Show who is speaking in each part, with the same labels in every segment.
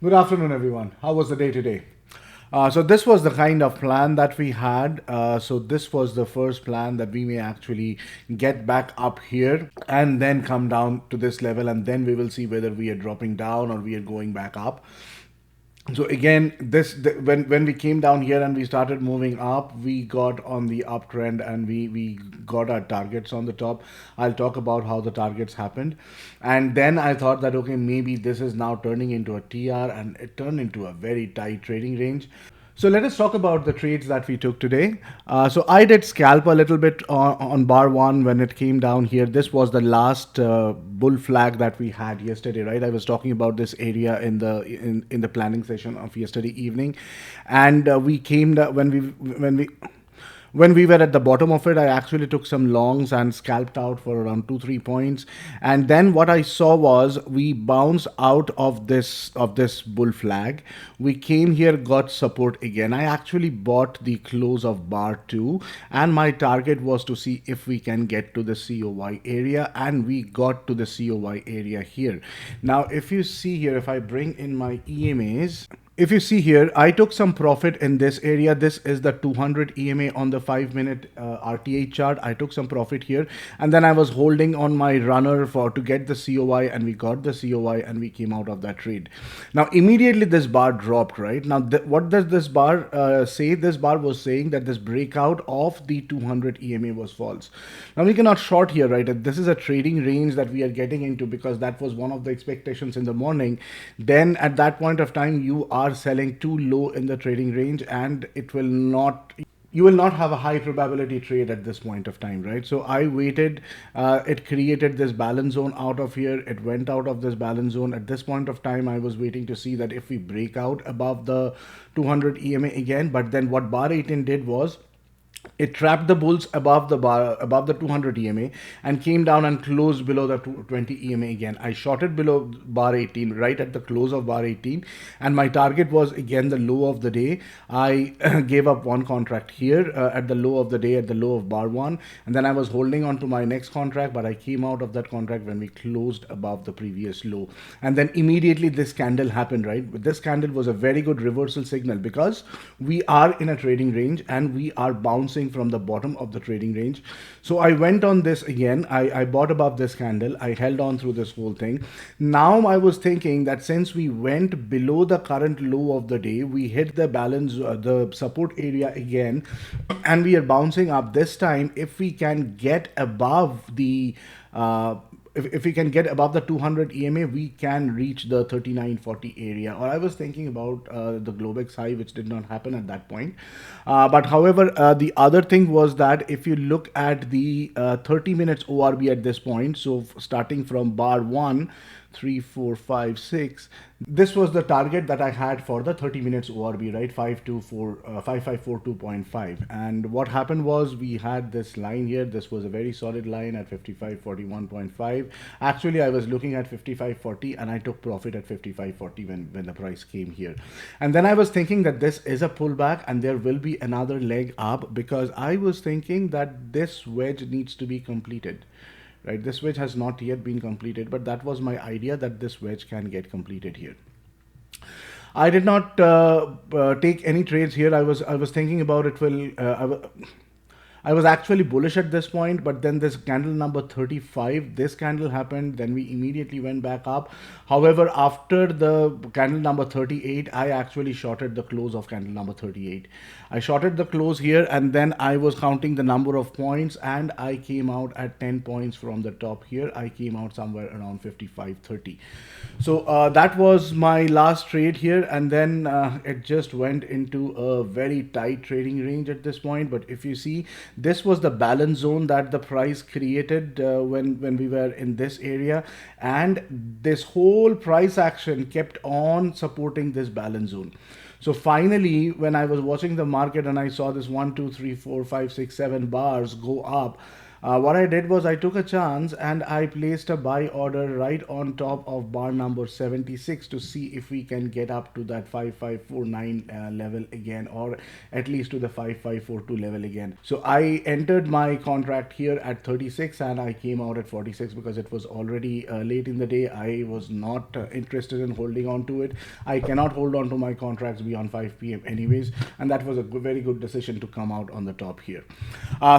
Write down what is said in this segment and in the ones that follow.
Speaker 1: Good afternoon, everyone. How was the day today? So this was the kind of plan that we had. So this was the first plan that we may actually get back up here and then come down to this level, and then we will see whether we are dropping down or we are going back up. So again, when we came down here and we started moving up, we got on the uptrend and we got our targets on the top. I'll talk about how the targets happened, and then I thought that okay, maybe this is now turning into a TR, and it turned into a very tight trading range. So let us talk about the trades that we took today. So I did scalp a little bit on bar one when it came down here. This was the last bull flag that we had yesterday, right? I was talking about this area in the planning session of yesterday evening, and we came down when we were at the bottom of it. I actually took some longs and scalped out for around 2-3 points, and then what I saw was we bounced out of this bull flag. We came here, got support again. I actually bought the close of bar 2, and my target was to see if we can get to the COY area, and we got to the COY area here. Now if you see here, if I bring in my EMAs, if you see here, I took some profit in this area. This is the 200 EMA on the 5-minute RTA chart. I took some profit here, and then I was holding on my runner for to get the COI, and we got the COI, and we came out of that trade. Now immediately this bar dropped, right? Now what does this bar say? This bar was saying that this breakout of the 200 EMA was false. Now we cannot short here, right? This is a trading range that we are getting into because that was one of the expectations in the morning. Then at that point of time, you are selling too low in the trading range, and you will not have a high probability trade at this point of time, right? So I waited. It created this balance zone out of here. It went out of this balance zone. At this point of time, I was waiting to see that if we break out above the 200 EMA again. But then what bar 18 did was it trapped the bulls above the bar, above the 200 EMA, and came down and closed below the 20 EMA again. I shorted below bar 18 right at the close of bar 18, and my target was again the low of the day. I gave up one contract here at the low of the day, at the low of bar 1, and then I was holding on to my next contract, but I came out of that contract when we closed above the previous low. And then immediately this candle happened, right? This candle was a very good reversal signal because we are in a trading range and we are bouncing from the bottom of the trading range. So I went on this again. I bought above this candle. I held on through this whole thing. Now I was thinking that since we went below the current low of the day, we hit the balance, the support area again, and we are bouncing up this time. If we can get above the if we can get above the 200 EMA, we can reach the 3940 area. Or I was thinking about the Globex high, which did not happen at that point. But however, the other thing was that if you look at the 30 minutes ORB at this point, so starting from bar 1, 3, 4, 5, 6. This was the target that I had for the 30 minutes ORB, right? 5542.5. And what happened was we had this line here. This was a very solid line at 5541.5. Actually, I was looking at 5540 and I took profit at 5540 when the price came here. And then I was thinking that this is a pullback and there will be another leg up because I was thinking that this wedge needs to be completed. Right, this wedge has not yet been completed, but that was my idea that this wedge can get completed here. I did not take any trades here. I was thinking about it. I was actually bullish at this point, but then this candle number 35, this candle happened, then we immediately went back up. However, after the candle number 38, I actually shorted the close of candle number 38. I shorted the close here, and then I was counting the number of points, and I came out at 10 points from the top here. I came out somewhere around 55.30. So that was my last trade here, and then it just went into a very tight trading range at this point. But if you see, this was the balance zone that the price created when we were in this area, and this whole price action kept on supporting this balance zone. So finally, when I was watching the market and I saw this 1, 2, 3, 4, 5, 6, 7 bars go up, What I did was I took a chance and I placed a buy order right on top of bar number 76 to see if we can get up to that 5549 level again, or at least to the 5542 level again. So I entered my contract here at 36 and I came out at 46 because it was already late in the day. I was not interested in holding on to it. I cannot hold on to my contracts beyond 5 p.m. anyways, and that was a very good decision to come out on the top here.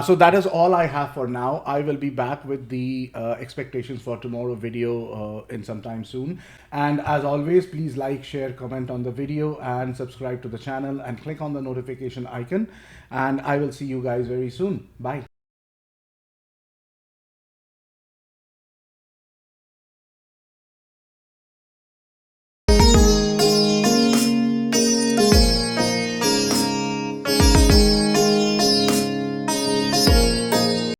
Speaker 1: So that is all I have for now. I will be back with the expectations for tomorrow video in some time soon. And as always, please like, share, comment on the video, and subscribe to the channel and click on the notification icon. And I will see you guys very soon. Bye.